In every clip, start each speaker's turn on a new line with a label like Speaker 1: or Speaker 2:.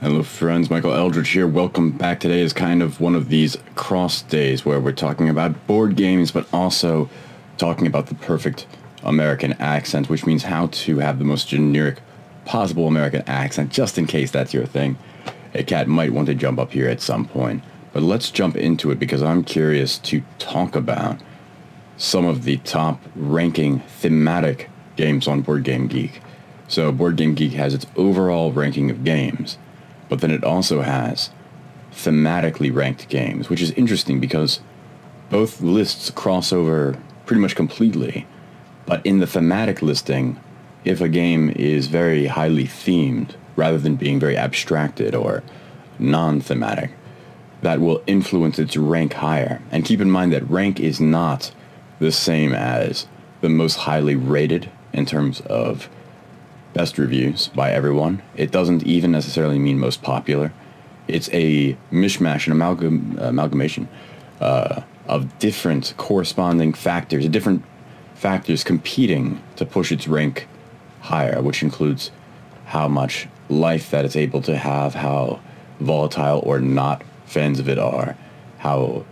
Speaker 1: Hello friends, Michael Eldridge here. Welcome back. Today is kind of one of these cross days where we're talking about board games, but also talking about the perfect American accent, which means how to have the most generic possible American accent, just in case that's your thing. A cat might want to jump up here at some point, but let's jump into it because I'm curious to talk about some of the top ranking thematic games on Board Game Geek. So Board Game Geek has its overall ranking of games, but then it also has thematically ranked games, which is interesting because both lists cross over pretty much completely. But in the thematic listing, if a game is very highly themed, rather than being very abstracted or non-thematic, that will influence its rank higher. And keep in mind that rank is not the same as the most highly rated in terms of best reviews by everyone. It doesn't even necessarily mean most popular. It's a mishmash, an amalgamation of different corresponding factors, different factors competing to push its rank higher, which includes how much life that it's able to have, how volatile or not fans of it are, how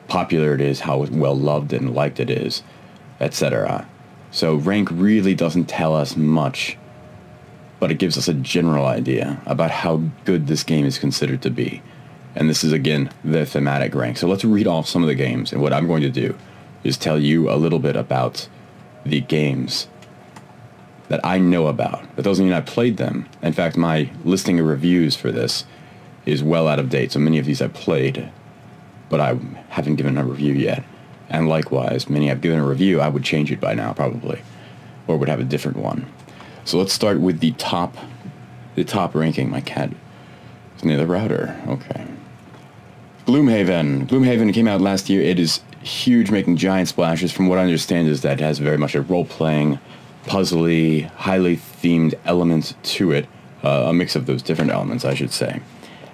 Speaker 1: popular it is, how well loved and liked it is, etc. So rank really doesn't tell us much, but it gives us a general idea about how good this game is considered to be. And this is, again, the thematic rank. So let's read off some of the games, and what I'm going to do is tell you a little bit about the games that I know about. That doesn't mean I played them. In fact, my listing of reviews for this is well out of date, so many of these I've played, but I haven't given a review yet. And likewise, many I've given a review, I would change it by now, probably, or would have a different one. So let's start with the top ranking. My cat is near the router. Okay. Gloomhaven. Gloomhaven came out last year. It is huge, making giant splashes. From what I understand is that it has very much a role-playing, puzzly, highly themed element to it. A mix of those different elements, I should say.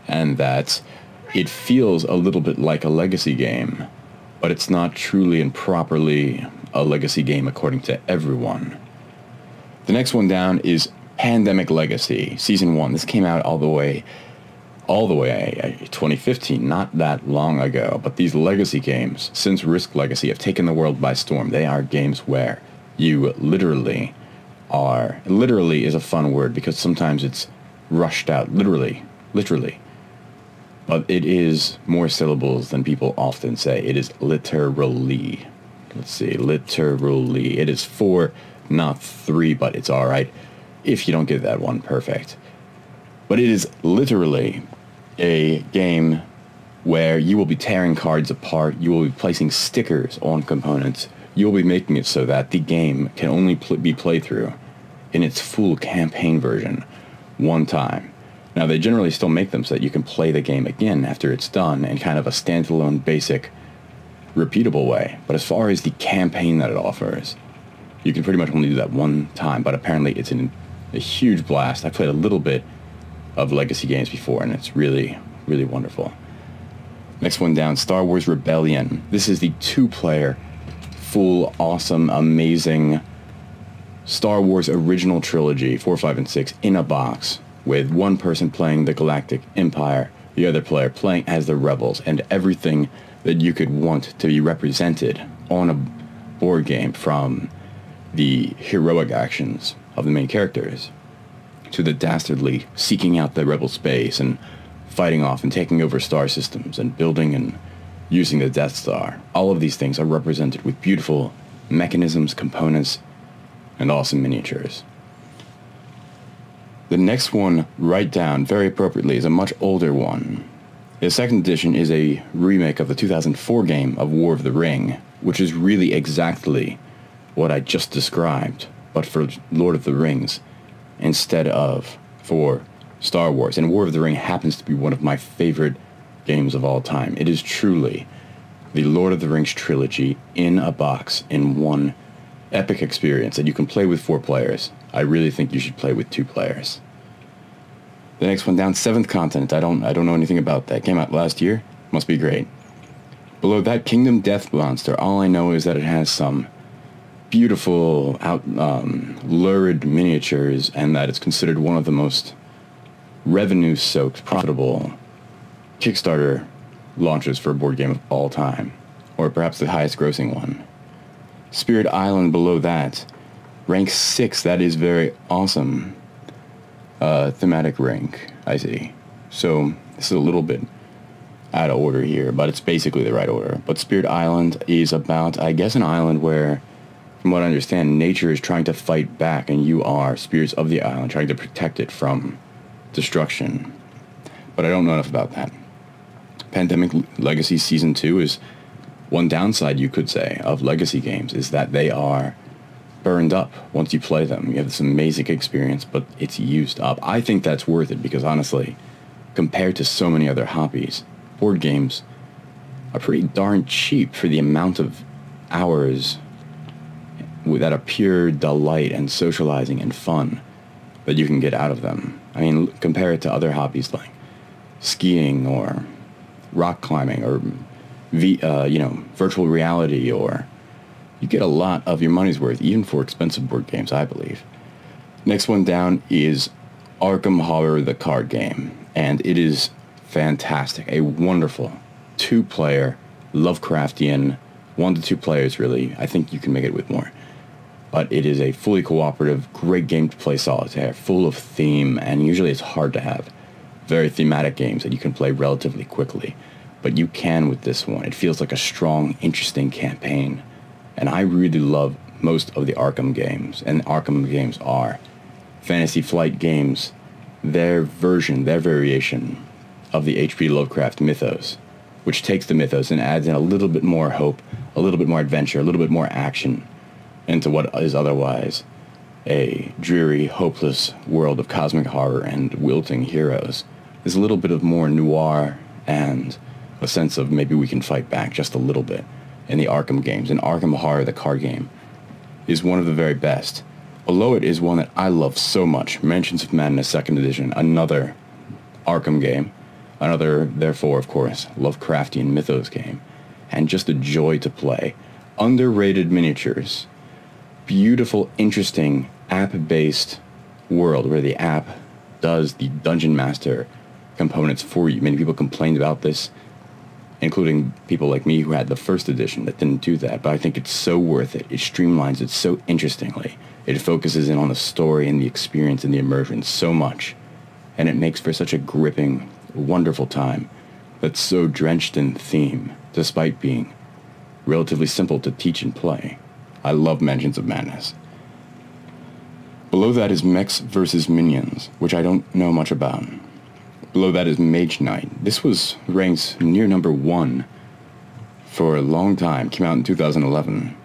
Speaker 1: And that it feels a little bit like a legacy game, but it's not truly and properly a legacy game according to everyone. The next one down is Pandemic Legacy, Season 1. This came out all the way 2015, not that long ago. But these legacy games, since Risk Legacy, have taken the world by storm. They are games where you literally is a fun word because sometimes it's rushed out, literally. But it is more syllables than people often say. It is literally. Let's see, literally. It is 4, not 3, but it's alright if you don't get that one perfect. But it is literally a game where you will be tearing cards apart, you will be placing stickers on components, you will be making it so that the game can only be played through in its full campaign version one time. Now, they generally still make them so that you can play the game again after it's done in kind of a standalone, basic, repeatable way. But as far as the campaign that it offers, you can pretty much only do that one time, but apparently it's a huge blast. I played a little bit of legacy games before, and it's really, really wonderful. Next one down, Star Wars Rebellion. This is the 2-player, full, awesome, amazing Star Wars original trilogy, 4, 5, and 6, in a box, with one person playing the Galactic Empire, the other player playing as the Rebels, and everything that you could want to be represented on a board game, from the heroic actions of the main characters to the dastardly seeking out the rebel space and fighting off and taking over star systems and building and using the Death Star. All of these things are represented with beautiful mechanisms, components, and awesome miniatures. The next one, right down, very appropriately, is a much older one. The second edition is a remake of the 2004 game of War of the Ring, which is really exactly what I just described, but for Lord of the Rings instead of for Star Wars. And War of the Ring happens to be one of my favorite games of all time. It is truly the Lord of the Rings trilogy in a box, in one epic experience that you can play with 4 players. I really think you should play with 2 players. The next one down, Seventh Continent. I don't know anything about that. Came out last year. Must be great. Below that, Kingdom Death Monster. All I know is that it has some beautiful, lurid miniatures, and that it's considered one of the most revenue-soaked, profitable Kickstarter launches for a board game of all time, or perhaps the highest grossing one. Spirit Island below that, rank 6, that is very awesome. Thematic rank, I see. So, this is a little bit out of order here, but it's basically the right order. But Spirit Island is about, I guess, an island where, from what I understand, nature is trying to fight back, and you are spirits of the island trying to protect it from destruction. But I don't know enough about that. Pandemic Legacy Season 2 is one downside, you could say, of legacy games, is that they are burned up once you play them. You have this amazing experience, but it's used up. I think that's worth it because, honestly, compared to so many other hobbies, board games are pretty darn cheap for the amount of hours that are pure delight and socializing and fun that you can get out of them. I mean, compare it to other hobbies like skiing or rock climbing or virtual reality, or you get a lot of your money's worth, even for expensive board games, I believe. Next one down is Arkham Horror, the card game, and it is fantastic. A wonderful 2-player Lovecraftian, 1 to 2 players really. I think you can make it with more. But it is a fully cooperative, great game to play solitaire, full of theme, and usually it's hard to have very thematic games that you can play relatively quickly. But you can with this one. It feels like a strong, interesting campaign. And I really love most of the Arkham games, and Arkham games are Fantasy Flight games, their variation of the H.P. Lovecraft mythos, which takes the mythos and adds in a little bit more hope, a little bit more adventure, a little bit more action into what is otherwise a dreary, hopeless world of cosmic horror and wilting heroes. There's a little bit of more noir and a sense of maybe we can fight back just a little bit in the Arkham games. And Arkham Horror, the card game, is one of the very best. Below it is one that I love so much, Mansions of Madness 2nd Edition, another Arkham game, another, therefore, of course, Lovecraftian mythos game, and just a joy to play. Underrated miniatures, beautiful, interesting, app-based world where the app does the Dungeon Master components for you. Many people complained about this, including people like me who had the first edition that didn't do that, but I think it's so worth it. It streamlines it so interestingly. It focuses in on the story and the experience and the immersion so much, and it makes for such a gripping, wonderful time that's so drenched in theme, despite being relatively simple to teach and play. I love Mansions of Madness. Below that is Mechs vs. Minions, which I don't know much about. Below that is Mage Knight. This was ranked near number 1 for a long time. Came out in 2011.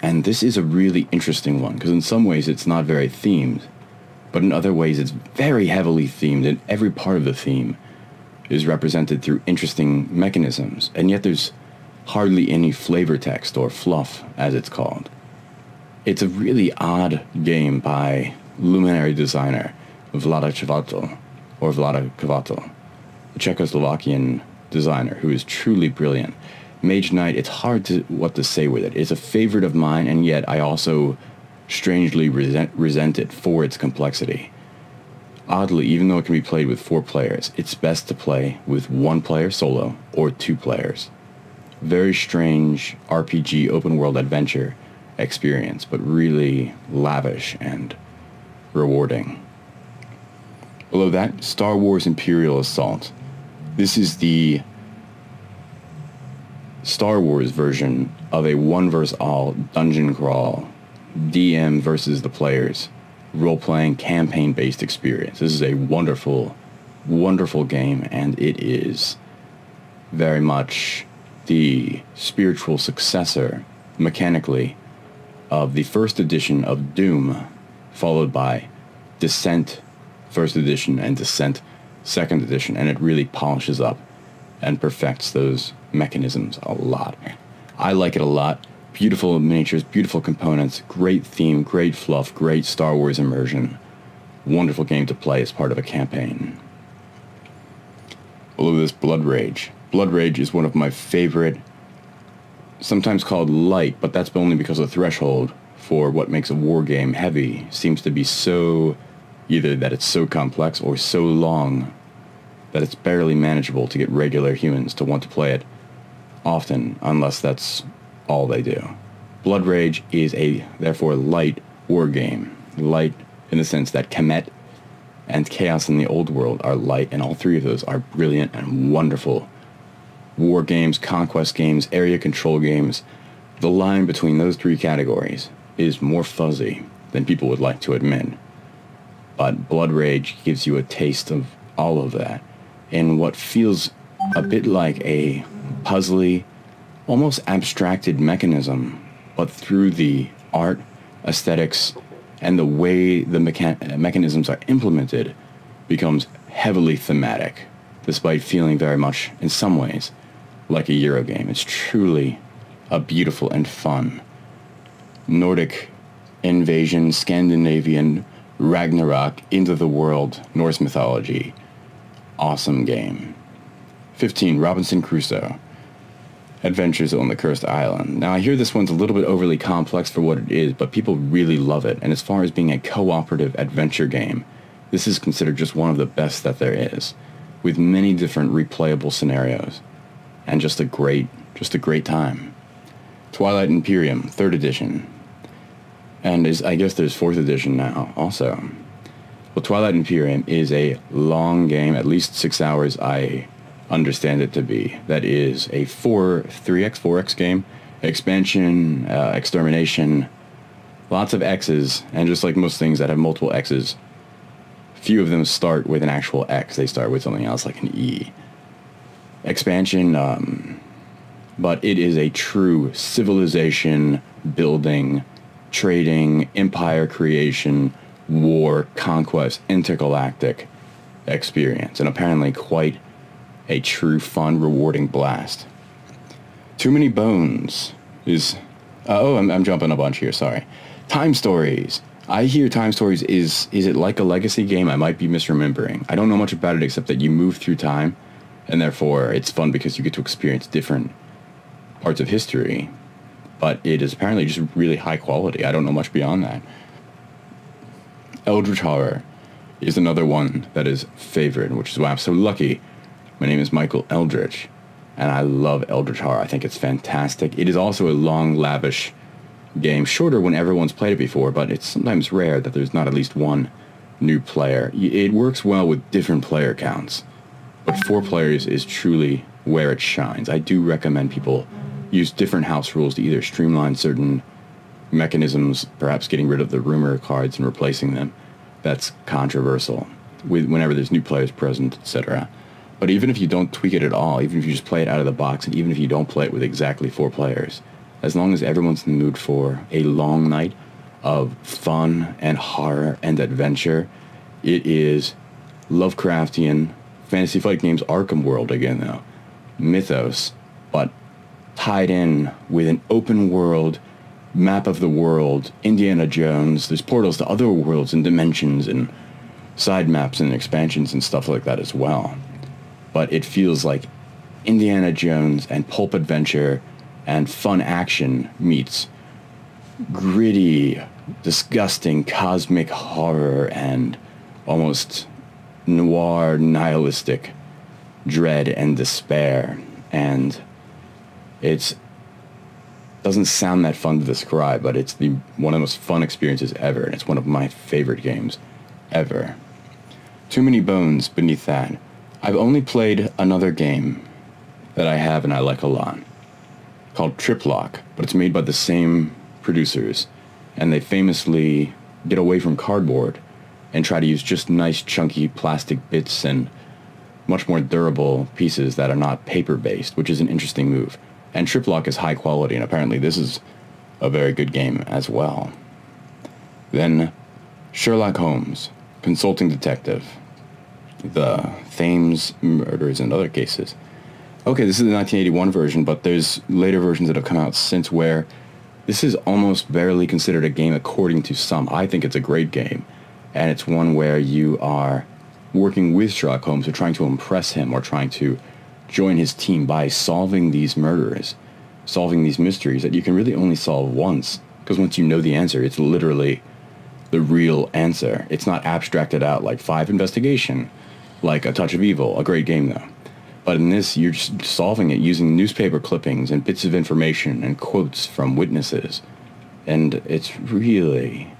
Speaker 1: And this is a really interesting one, because in some ways it's not very themed, but in other ways it's very heavily themed, and every part of the theme is represented through interesting mechanisms, and yet there's hardly any flavor text, or fluff, as it's called. It's a really odd game by luminary designer Vlada Chvátil, a Czechoslovakian designer who is truly brilliant. Mage Knight, it's hard to what to say with it. It's a favorite of mine, and yet I also strangely resent it for its complexity. Oddly, even though it can be played with 4 players, it's best to play with 1 player solo or 2 players. Very strange RPG open world adventure experience, but really lavish and rewarding. Below that, Star Wars Imperial Assault. This is the Star Wars version of a 1 vs. all dungeon crawl, DM versus the players, role-playing, campaign-based experience. This is a wonderful, wonderful game, and it is very much the spiritual successor, mechanically, of the first edition of Doom, followed by Descent First Edition and Descent Second Edition, and it really polishes up and perfects those mechanisms a lot. I like it a lot. Beautiful miniatures, beautiful components, great theme, great fluff, great Star Wars immersion. Wonderful game to play as part of a campaign. Below this, Blood Rage. Blood Rage is one of my favorite, sometimes called light, but that's only because the threshold for what makes a war game heavy seems to be so either that it's so complex or so long that it's barely manageable to get regular humans to want to play it often, unless that's all they do. Blood Rage is a, therefore, light war game. Light in the sense that Kemet and Chaos in the Old World are light, and all three of those are brilliant and wonderful war games, conquest games, area control games. The line between those three categories is more fuzzy than people would like to admit. But Blood Rage gives you a taste of all of that in what feels a bit like a puzzly, almost abstracted mechanism, but through the art, aesthetics, and the way the mechanisms are implemented becomes heavily thematic, despite feeling very much, in some ways, like a Euro game. It's truly a beautiful and fun Nordic invasion, Scandinavian, Ragnarok, into the world, Norse mythology. Awesome game. 15, Robinson Crusoe. Adventures on the Cursed Island. Now, I hear this one's a little bit overly complex for what it is, but people really love it, and as far as being a cooperative adventure game, this is considered just one of the best that there is, with many different replayable scenarios, and just a great time. Twilight Imperium, 3rd edition, and I guess there's 4th edition now, also. Well, Twilight Imperium is a long game, at least 6 hours, I understand it to be. That is a 3x game, expansion, extermination, lots of X's, and just like most things that have multiple X's, few of them start with an actual X. They start with something else like an E. Expansion, but it is a true civilization building, trading, empire creation, war, conquest, intergalactic experience, and apparently quite a true, fun, rewarding blast. Too Many Bones is... I'm jumping a bunch here, sorry. Time Stories. I hear Time Stories is it like a legacy game? I might be misremembering. I don't know much about it except that you move through time, and therefore it's fun because you get to experience different parts of history. But it is apparently just really high quality. I don't know much beyond that. Eldritch Horror is another one that is favored, which is why I'm so lucky. My name is Michael Eldritch, and I love Eldritch Horror. I think it's fantastic. It is also a long, lavish game, shorter when everyone's played it before, but it's sometimes rare that there's not at least one new player. It works well with different player counts, but 4 players is truly where it shines. I do recommend people use different house rules to either streamline certain mechanisms, perhaps getting rid of the rumor cards and replacing them. That's controversial whenever there's new players present, etc. But even if you don't tweak it at all, even if you just play it out of the box, and even if you don't play it with exactly 4 players, as long as everyone's in the mood for a long night of fun and horror and adventure, it is Lovecraftian fantasy fight games Arkham World again, though. Mythos, but tied in with an open world, map of the world, Indiana Jones. There's portals to other worlds and dimensions and side maps and expansions and stuff like that as well. But it feels like Indiana Jones and pulp adventure and fun action meets gritty, disgusting, cosmic horror and almost noir, nihilistic dread and despair. And it doesn't sound that fun to describe, but it's one of the most fun experiences ever, and it's one of my favorite games ever. Too Many Bones beneath that. I've only played another game that I have and I like a lot, called Triplock, but it's made by the same producers, and they famously get away from cardboard and try to use just nice chunky plastic bits and much more durable pieces that are not paper-based, which is an interesting move. And Triplock is high quality, and apparently this is a very good game as well. Then Sherlock Holmes, Consulting Detective, the Thames Murders and other cases. Okay, this is the 1981 version, but there's later versions that have come out since where this is almost barely considered a game according to some. I think it's a great game, and it's one where you are working with Sherlock Holmes or trying to impress him or trying to join his team by solving these murders, solving these mysteries that you can really only solve once, because once you know the answer, it's literally the real answer. It's not abstracted out like Five Investigation, like A Touch of Evil, a great game though. But in this, you're just solving it using newspaper clippings and bits of information and quotes from witnesses. And it's really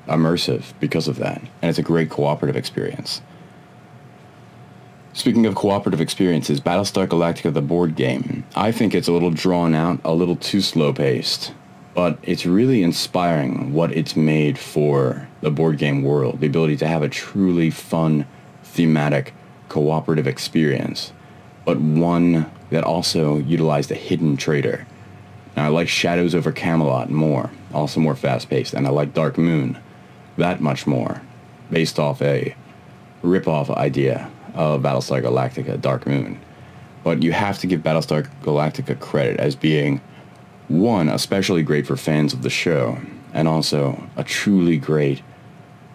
Speaker 1: immersive because of that. And it's a great cooperative experience. Speaking of cooperative experiences, Battlestar Galactica, the board game, I think it's a little drawn out, a little too slow-paced. But it's really inspiring what it's made for the board game world. The ability to have a truly fun, thematic, cooperative experience, but one that also utilized a hidden traitor. Now, I like Shadows over Camelot more, also more fast-paced, and I like Dark Moon that much more, based off a rip-off idea of Battlestar Galactica, Dark Moon. But you have to give Battlestar Galactica credit as being, one, especially great for fans of the show, and also a truly great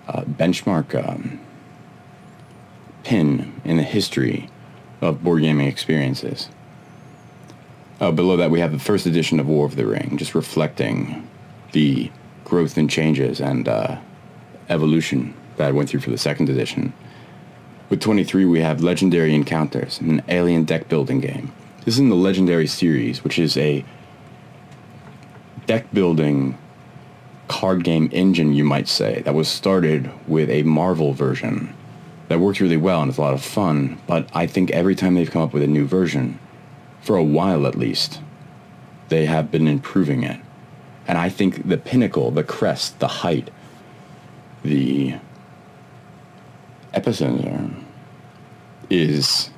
Speaker 1: benchmark pin in the history of board gaming experiences. Below that, we have the first edition of War of the Ring, just reflecting the growth and changes and evolution that went through for the second edition. With 23, we have Legendary Encounters, an alien deck building game. This is in the Legendary series, which is a deck building card game engine, you might say, that was started with a Marvel version that worked really well and is a lot of fun. But I think every time they've come up with a new version, for a while at least, they have been improving it. And I think the pinnacle, the crest, the height, the epicenter is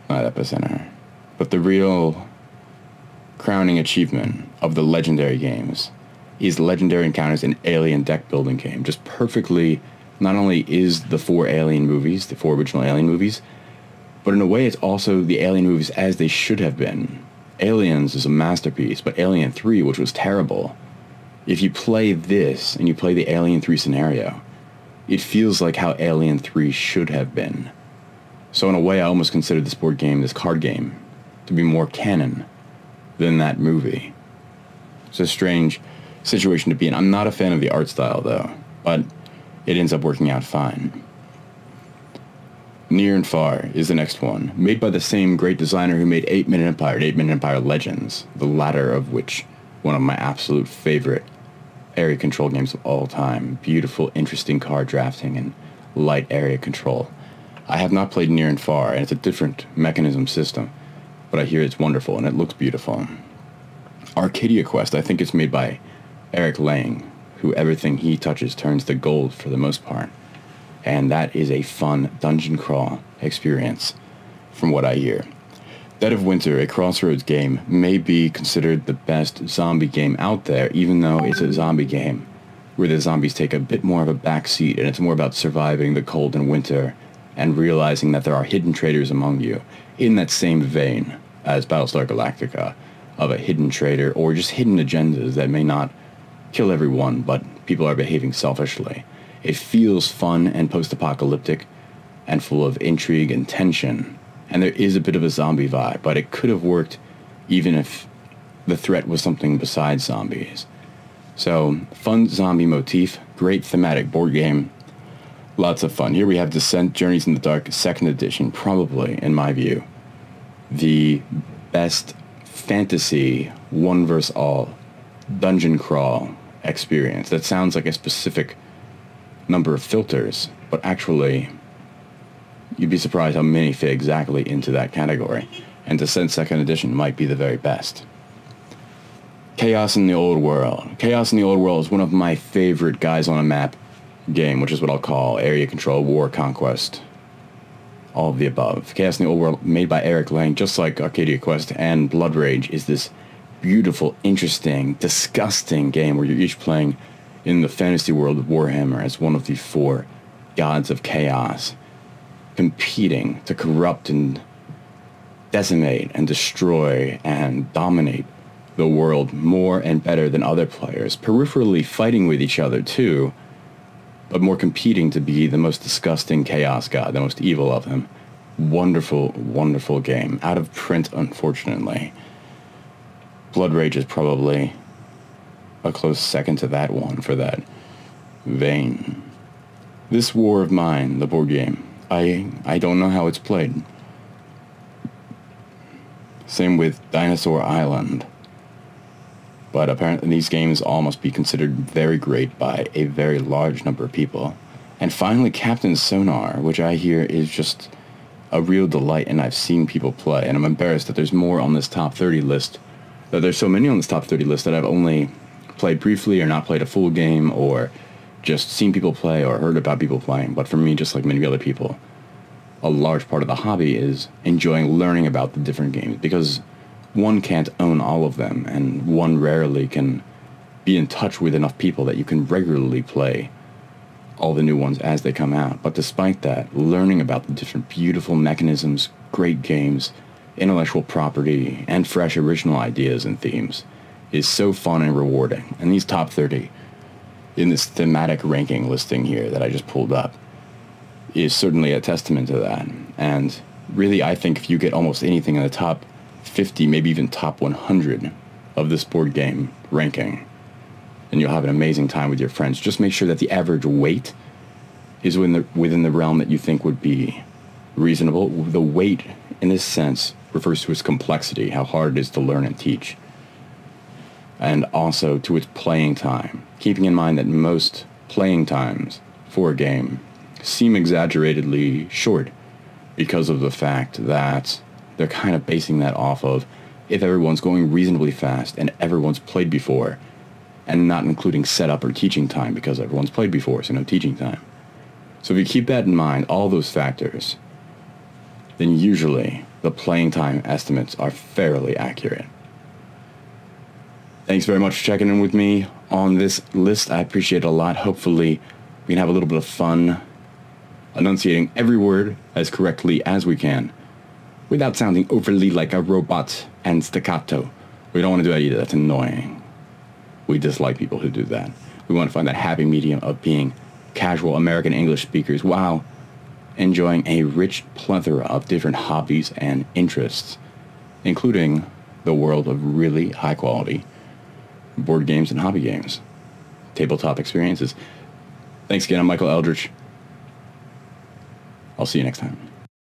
Speaker 1: not epicenter, but the real crowning achievement of the Legendary games is Legendary Encounters, an alien deck building game. Just perfectly, not only is the four Alien movies, the four original Alien movies, but in a way it's also the Alien movies as they should have been. Aliens is a masterpiece, but Alien 3, which was terrible, if you play this and you play the Alien 3 scenario, it feels like how Alien 3 should have been. So in a way, I almost consider this board game, this card game, to be more canon than that movie. It's a strange situation to be in. I'm not a fan of the art style, though, but it ends up working out fine. Near and Far is the next one, made by the same great designer who made 8-Minute Empire and 8-Minute Empire Legends, the latter of which one of my absolute favorite area control games of all time. Beautiful, interesting card drafting and light area control. I have not played Near and Far, and it's a different mechanism system, but I hear it's wonderful and it looks beautiful. Arcadia Quest, I think it's made by Eric Lang, who everything he touches turns to gold for the most part. And that is a fun dungeon crawl experience, from what I hear. Dead of Winter, a Crossroads game, may be considered the best zombie game out there, even though it's a zombie game where the zombies take a bit more of a backseat, and it's more about surviving the cold and winter and realizing that there are hidden traitors among you, in that same vein as Battlestar Galactica, of a hidden traitor or just hidden agendas that may not kill everyone, but people are behaving selfishly. It feels fun and post-apocalyptic and full of intrigue and tension, and there is a bit of a zombie vibe, but it could have worked even if the threat was something besides zombies. So, fun zombie motif, great thematic board game, lots of fun. Here we have Descent: Journeys in the Dark, 2nd edition, probably, in my view, the best fantasy one versus all dungeon crawl experience. That sounds like a specific number of filters, but actually you'd be surprised how many fit exactly into that category, and Descent 2nd edition might be the very best. Chaos in the Old World. Chaos in the Old World is one of my favorite guys on a map game, which is what I'll call area control, war, conquest, all of the above. Chaos in the Old World, made by Eric Lang, just like Arcadia Quest and Blood Rage, is this beautiful, interesting, disgusting game where you're each playing in the fantasy world of Warhammer as one of the 4 gods of chaos, competing to corrupt and decimate and destroy and dominate the world more and better than other players, peripherally fighting with each other too, but more competing to be the most disgusting chaos god, the most evil of them. Wonderful, wonderful game. Out of print, unfortunately. Blood Rage is probably a close second to that one for that vein. This War of Mine, the board game, I don't know how it's played. Same with Dinosaur Island. But apparently these games all must be considered very great by a very large number of people. And finally, Captain Sonar, which I hear is just a real delight, and I've seen people play. And I'm embarrassed that there's more on this top 30 list, that there's so many on this top 30 list that I've only played briefly or not played a full game or just seen people play or heard about people playing. But for me, just like many other people, a large part of the hobby is enjoying learning about the different games, because one can't own all of them, and one rarely can be in touch with enough people that you can regularly play all the new ones as they come out. But despite that, learning about the different beautiful mechanisms, great games, intellectual property, and fresh original ideas and themes is so fun and rewarding. And these top 30 in this thematic ranking listing here that I just pulled up is certainly a testament to that. And really, I think if you get almost anything in the top 50, maybe even top 100 of this board game ranking, and you'll have an amazing time with your friends. Just make sure that the average weight is within the realm that you think would be reasonable. The weight, in this sense, refers to its complexity, how hard it is to learn and teach, and also to its playing time, keeping in mind that most playing times for a game seem exaggeratedly short because of the fact that they're kind of basing that off of if everyone's going reasonably fast and everyone's played before, and not including setup or teaching time because everyone's played before, so no teaching time. So if you keep that in mind, all those factors, then usually the playing time estimates are fairly accurate. Thanks very much for checking in with me on this list. I appreciate it a lot. Hopefully we can have a little bit of fun enunciating every word as correctly as we can without sounding overly like a robot and staccato. We don't want to do that either. That's annoying. We dislike people who do that. We want to find that happy medium of being casual American English speakers while enjoying a rich plethora of different hobbies and interests, including the world of really high quality board games and hobby games, tabletop experiences. Thanks again. I'm Michael Eldridge. I'll see you next time.